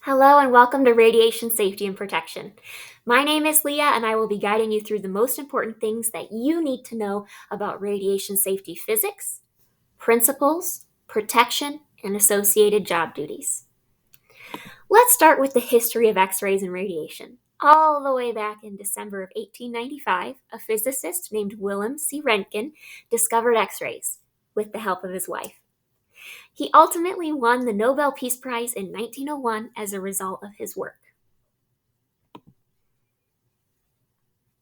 Hello and welcome to Radiation Safety and Protection. My name is Leah and I will be guiding you through the most important things that you need to know about radiation safety physics, principles, protection, and associated job duties. Let's start with the history of X-rays and radiation. All the way back in December of 1895, a physicist named Willem C. Röntgen discovered X-rays with the help of his wife. He ultimately won the Nobel Peace Prize in 1901 as a result of his work.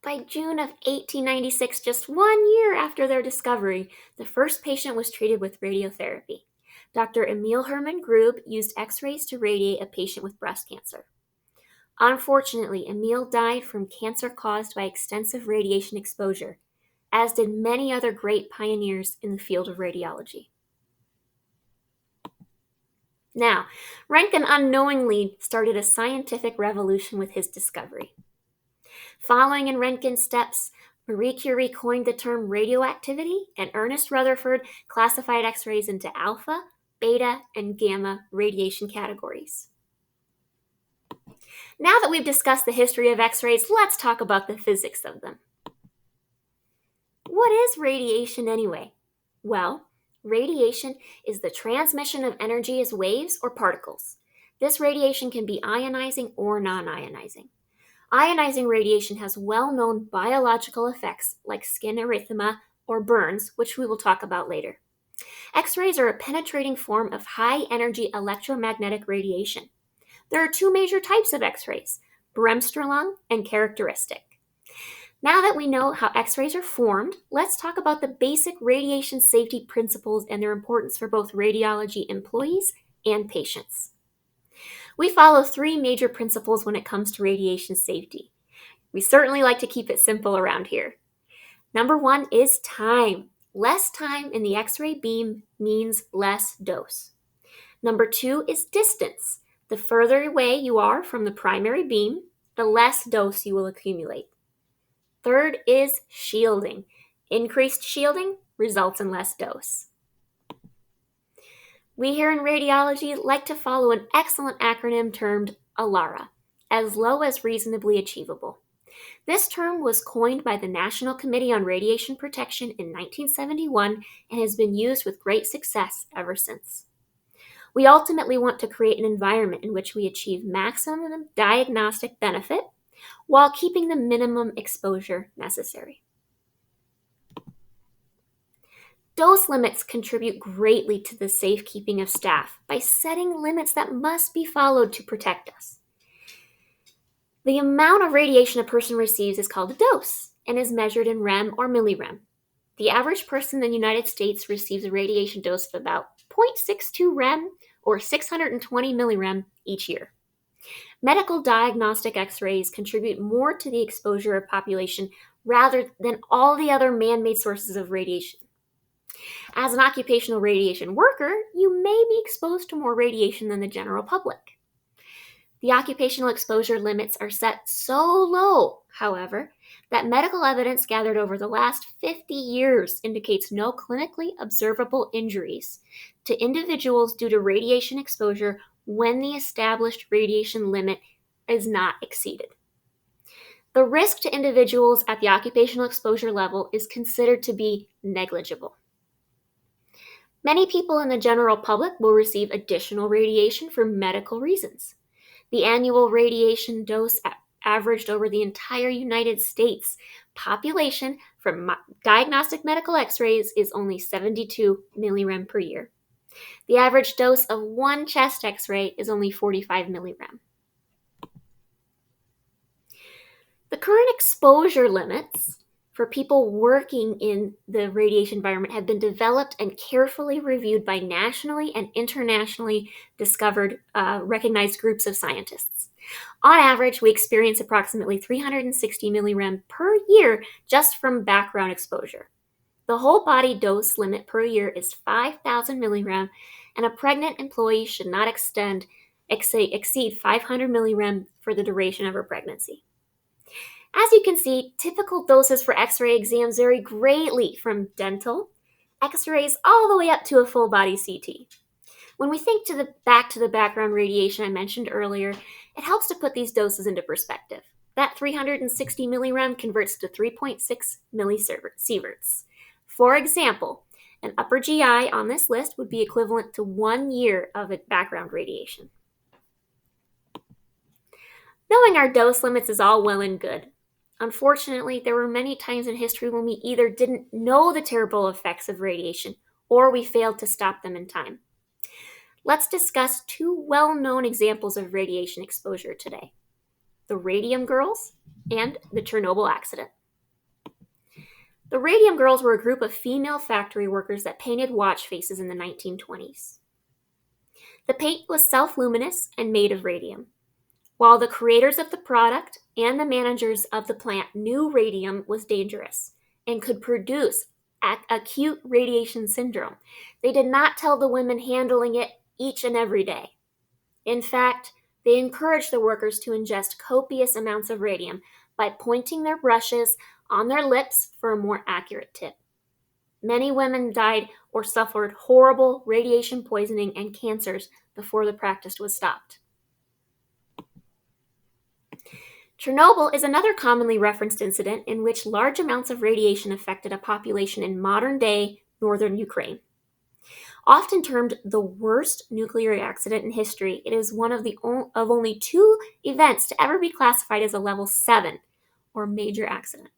By June of 1896, just 1 year after their discovery, the first patient was treated with radiotherapy. Dr. Emil Hermann Grube used X-rays to radiate a patient with breast cancer. Unfortunately, Emil died from cancer caused by extensive radiation exposure, as did many other great pioneers in the field of radiology. Now, Röntgen unknowingly started a scientific revolution with his discovery. Following in Röntgen's steps, Marie Curie coined the term radioactivity, and Ernest Rutherford classified X-rays into alpha, beta, and gamma radiation categories. Now that we've discussed the history of X-rays, let's talk about the physics of them. What is radiation anyway? Well, radiation is the transmission of energy as waves or particles. This radiation can be ionizing or non-ionizing. Ionizing radiation has well-known biological effects like skin erythema or burns, which we will talk about later. X-rays are a penetrating form of high-energy electromagnetic radiation. There are two major types of X-rays, Bremsstrahlung and characteristic. Now that we know how X-rays are formed, let's talk about the basic radiation safety principles and their importance for both radiology employees and patients. We follow three major principles when it comes to radiation safety. We certainly like to keep it simple around here. Number one is time. Less time in the X-ray beam means less dose. Number two is distance. The further away you are from the primary beam, the less dose you will accumulate. Third is shielding. Increased shielding results in less dose. We here in radiology like to follow an excellent acronym termed ALARA, as low as reasonably achievable. This term was coined by the National Committee on Radiation Protection in 1971 and has been used with great success ever since. We ultimately want to create an environment in which we achieve maximum diagnostic benefit while keeping the minimum exposure necessary. Dose limits contribute greatly to the safekeeping of staff by setting limits that must be followed to protect us. The amount of radiation a person receives is called a dose and is measured in rem or millirem. The average person in the United States receives a radiation dose of about 0.62 rem or 620 millirem each year. Medical diagnostic X-rays contribute more to the exposure of population rather than all the other man-made sources of radiation. As an occupational radiation worker, you may be exposed to more radiation than the general public. The occupational exposure limits are set so low, however, that medical evidence gathered over the last 50 years indicates no clinically observable injuries to individuals due to radiation exposure when the established radiation limit is not exceeded. The risk to individuals at the occupational exposure level is considered to be negligible. Many people in the general public will receive additional radiation for medical reasons. The annual radiation dose averaged over the entire United States population from diagnostic medical X-rays is only 72 millirem per year. The average dose of one chest X-ray is only 45 millirem. The current exposure limits for people working in the radiation environment have been developed and carefully reviewed by nationally and internationally recognized groups of scientists. On average, we experience approximately 360 millirem per year just from background exposure. The whole body dose limit per year is 5,000 millirem, and a pregnant employee should not exceed 500 millirem for the duration of her pregnancy. As you can see, typical doses for X-ray exams vary greatly from dental X-rays all the way up to a full-body CT. When we think back to the background radiation I mentioned earlier, it helps to put these doses into perspective. That 360 millirem converts to 3.6 millisieverts. For example, an upper GI on this list would be equivalent to 1 year of background radiation. Knowing our dose limits is all well and good. Unfortunately, there were many times in history when we either didn't know the terrible effects of radiation or we failed to stop them in time. Let's discuss two well-known examples of radiation exposure today: the Radium Girls and the Chernobyl accident. The Radium Girls were a group of female factory workers that painted watch faces in the 1920s. The paint was self-luminous and made of radium. While the creators of the product and the managers of the plant knew radium was dangerous and could produce acute radiation syndrome, they did not tell the women handling it each and every day. In fact, they encouraged the workers to ingest copious amounts of radium by pointing their brushes on their lips for a more accurate tip. Many women died or suffered horrible radiation poisoning and cancers before the practice was stopped. Chernobyl is another commonly referenced incident in which large amounts of radiation affected a population in modern-day northern Ukraine. Often termed the worst nuclear accident in history, it is one of only two events to ever be classified as a level 7 or major accident.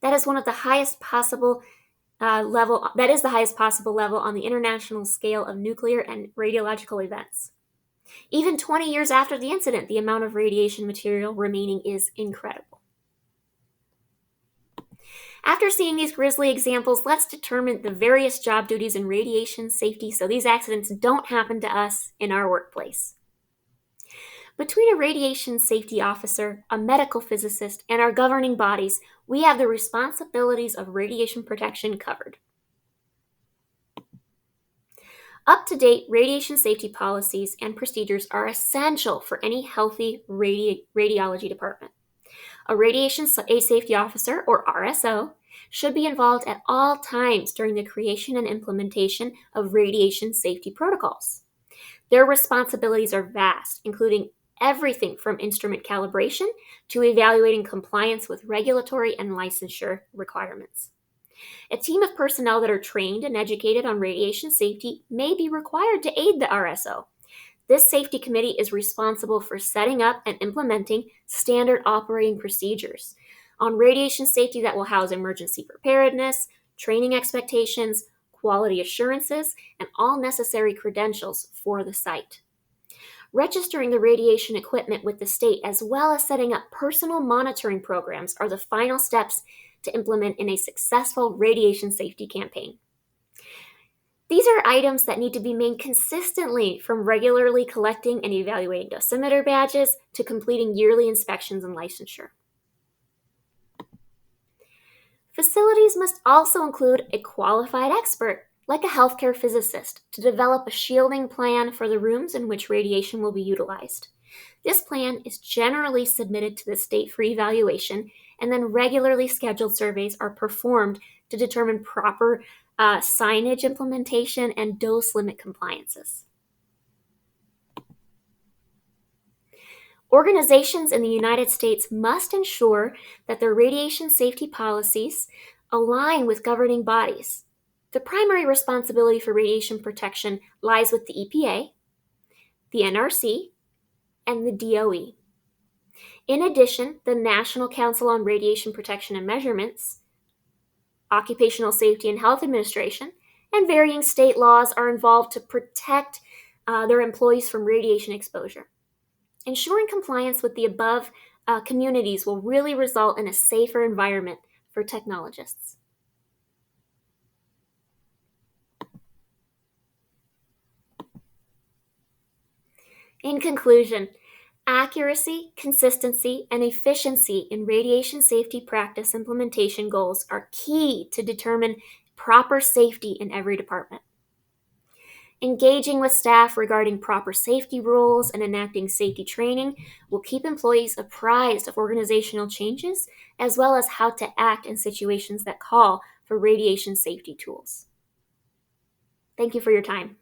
That is one of the highest possible level. That is the highest possible level on the international scale of nuclear and radiological events. Even 20 years after the incident, the amount of radiation material remaining is incredible. After seeing these grisly examples, let's determine the various job duties in radiation safety so these accidents don't happen to us in our workplace. Between a radiation safety officer, a medical physicist, and our governing bodies, we have the responsibilities of radiation protection covered. Up-to-date radiation safety policies and procedures are essential for any healthy radiology department. A radiation safety officer, or RSO, should be involved at all times during the creation and implementation of radiation safety protocols. Their responsibilities are vast, including everything from instrument calibration to evaluating compliance with regulatory and licensure requirements. A team of personnel that are trained and educated on radiation safety may be required to aid the RSO. This safety committee is responsible for setting up and implementing standard operating procedures on radiation safety that will house emergency preparedness, training expectations, quality assurances, and all necessary credentials for the site. Registering the radiation equipment with the state, as well as setting up personal monitoring programs, are the final steps to implement in a successful radiation safety campaign. These are items that need to be made consistently, from regularly collecting and evaluating dosimeter badges to completing yearly inspections and licensure. Facilities must also include a qualified expert, like a healthcare physicist, to develop a shielding plan for the rooms in which radiation will be utilized. This plan is generally submitted to the state for evaluation, and then regularly scheduled surveys are performed to determine proper signage implementation and dose limit compliances. Organizations in the United States must ensure that their radiation safety policies align with governing bodies. The primary responsibility for radiation protection lies with the EPA, the NRC, and the DOE. In addition, the National Council on Radiation Protection and Measurements, Occupational Safety and Health Administration, and varying state laws are involved to protect their employees from radiation exposure. Ensuring compliance with the above communities will really result in a safer environment for technologists. In conclusion, accuracy, consistency, and efficiency in radiation safety practice implementation goals are key to determine proper safety in every department. Engaging with staff regarding proper safety rules and enacting safety training will keep employees apprised of organizational changes, as well as how to act in situations that call for radiation safety tools. Thank you for your time.